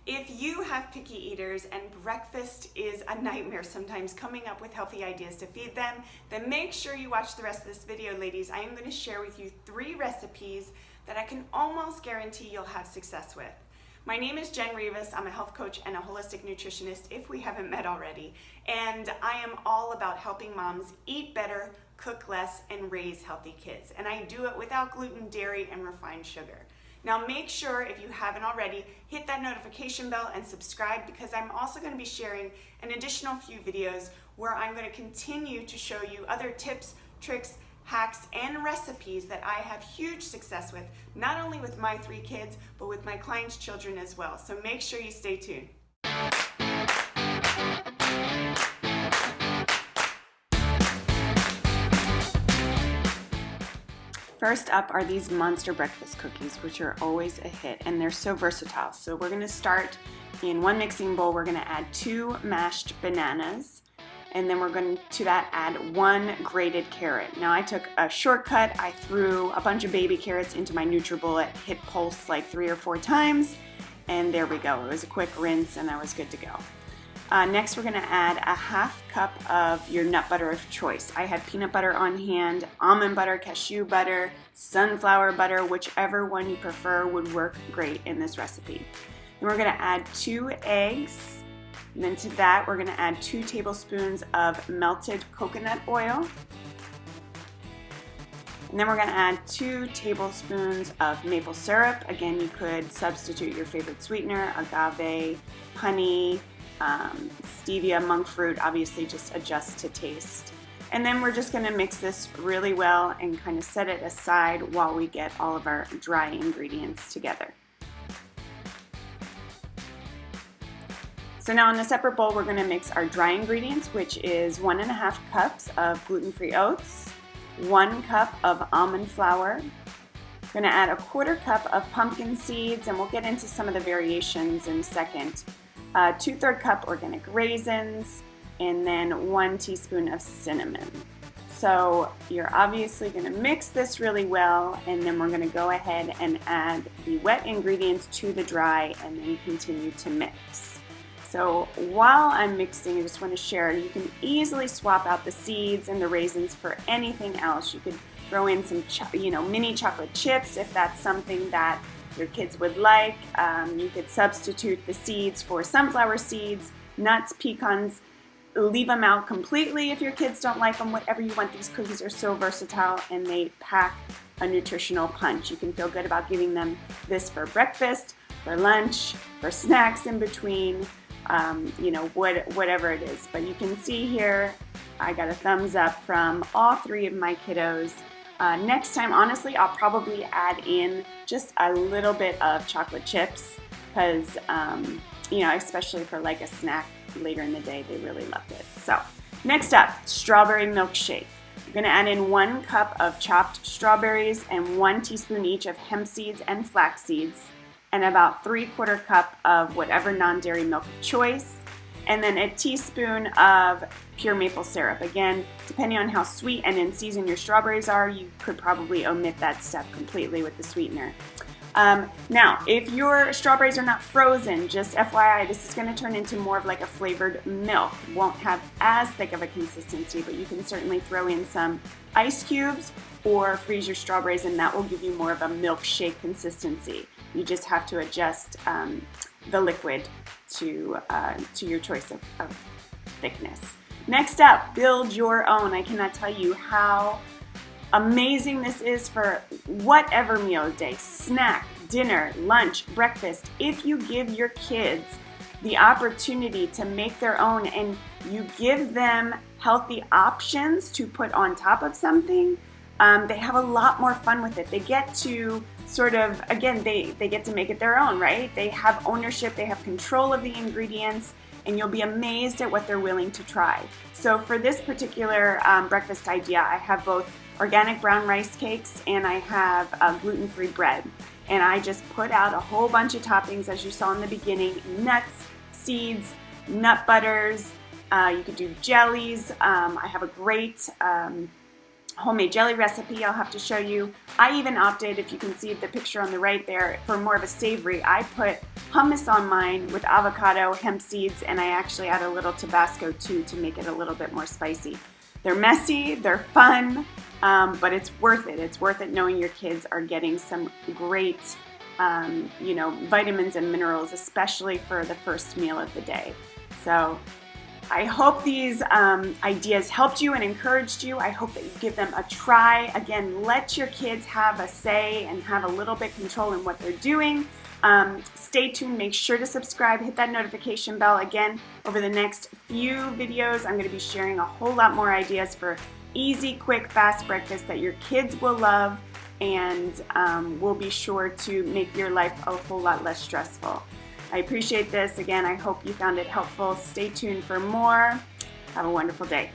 If you have picky eaters and breakfast is a nightmare sometimes coming up with healthy ideas to feed them, then make sure you watch the rest of this video, ladies. I am going to share with you 3 recipes that I can almost guarantee you'll have success with. My name is Jen Rivas. I'm a health coach and a holistic nutritionist, if we haven't met already. And I am all about helping moms eat better, cook less, and raise healthy kids. And I do it without gluten, dairy, and refined sugar. Now make sure, if you haven't already, hit that notification bell and subscribe, because I'm also going to be sharing an additional few videos where I'm going to continue to show you other tips, tricks, hacks, and recipes that I have huge success with, not only with my 3 kids, but with my clients' children as well. So make sure you stay tuned. First up are these monster breakfast cookies, which are always a hit, and they're so versatile. So we're gonna start in one mixing bowl. We're gonna add 2 mashed bananas, and then we're going to that add 1 grated carrot. Now I took a shortcut. I threw a bunch of baby carrots into my NutriBullet, hit pulse like 3 or 4 times, and there we go. It was a quick rinse and I was good to go. Next, we're gonna add a 1/2 cup of your nut butter of choice. I had peanut butter on hand, almond butter, cashew butter, sunflower butter, whichever one you prefer would work great in this recipe. Then we're gonna add 2 eggs. And then to that, we're gonna add 2 tablespoons of melted coconut oil. And then we're gonna add 2 tablespoons of maple syrup. Again, you could substitute your favorite sweetener, agave, honey, stevia, monk fruit, obviously just adjust to taste. And then we're just gonna mix this really well and kind of set it aside while we get all of our dry ingredients together. So now in a separate bowl, we're gonna mix our dry ingredients, which is 1.5 cups of gluten-free oats, 1 cup of almond flour. We're gonna add 1/4 cup of pumpkin seeds, and we'll get into some of the variations in a second. 2/3 cup organic raisins, and then 1 teaspoon of cinnamon. So you're obviously gonna mix this really well, and then we're gonna go ahead and add the wet ingredients to the dry and then continue to mix. So while I'm mixing, I just want to share, you can easily swap out the seeds and the raisins for anything else. You could throw in some mini chocolate chips if that's something that your kids would like. You could substitute the seeds for sunflower seeds, nuts, pecans. Leave them out completely if your kids don't like them. Whatever you want. These cookies are so versatile and they pack a nutritional punch. You can feel good about giving them this for breakfast, for lunch, for snacks in between. Whatever it is. But you can see here, I got a thumbs up from all 3 of my kiddos. Next time, honestly, I'll probably add in just a little bit of chocolate chips because, especially for like a snack later in the day, they really loved it. So next up, strawberry milkshake. We're gonna add in 1 cup of chopped strawberries and 1 teaspoon each of hemp seeds and flax seeds, and about 3/4 cup of whatever non-dairy milk of choice, and then a teaspoon of pure maple syrup. Again, depending on how sweet and in season your strawberries are, you could probably omit that step completely with the sweetener. Now, if your strawberries are not frozen, just FYI, this is going to turn into more of like a flavored milk. Won't have as thick of a consistency, but you can certainly throw in some ice cubes or freeze your strawberries, and that will give you more of a milkshake consistency. You just have to adjust the liquid to your choice of thickness. Next up, build your own. I cannot tell you how amazing this is for whatever meal day, snack, dinner, lunch, breakfast. If you give your kids the opportunity to make their own and you give them healthy options to put on top of something, they have a lot more fun with it. They get to they get to make it their own, right? They have ownership, they have control of the ingredients, and you'll be amazed at what they're willing to try. So for this particular breakfast idea, I have both organic brown rice cakes and I have gluten-free bread. And I just put out a whole bunch of toppings, as you saw in the beginning: nuts, seeds, nut butters. You could do jellies. I have a great homemade jelly recipe I'll have to show you. I even opted, if you can see the picture on the right there, for more of a savory. I put hummus on mine with avocado, hemp seeds, and I actually add a little Tabasco too to make it a little bit more spicy. They're messy, they're fun, but it's worth it. It's worth it knowing your kids are getting some great vitamins and minerals, especially for the first meal of the day. So I hope these ideas helped you and encouraged you. I hope that you give them a try. Again, let your kids have a say and have a little bit control in what they're doing. Stay tuned. Make sure to subscribe. Hit that notification bell. Again, over the next few videos, I'm going to be sharing a whole lot more ideas for easy, quick, fast breakfast that your kids will love and will be sure to make your life a whole lot less stressful. I appreciate this. Again, I hope you found it helpful. Stay tuned for more. Have a wonderful day.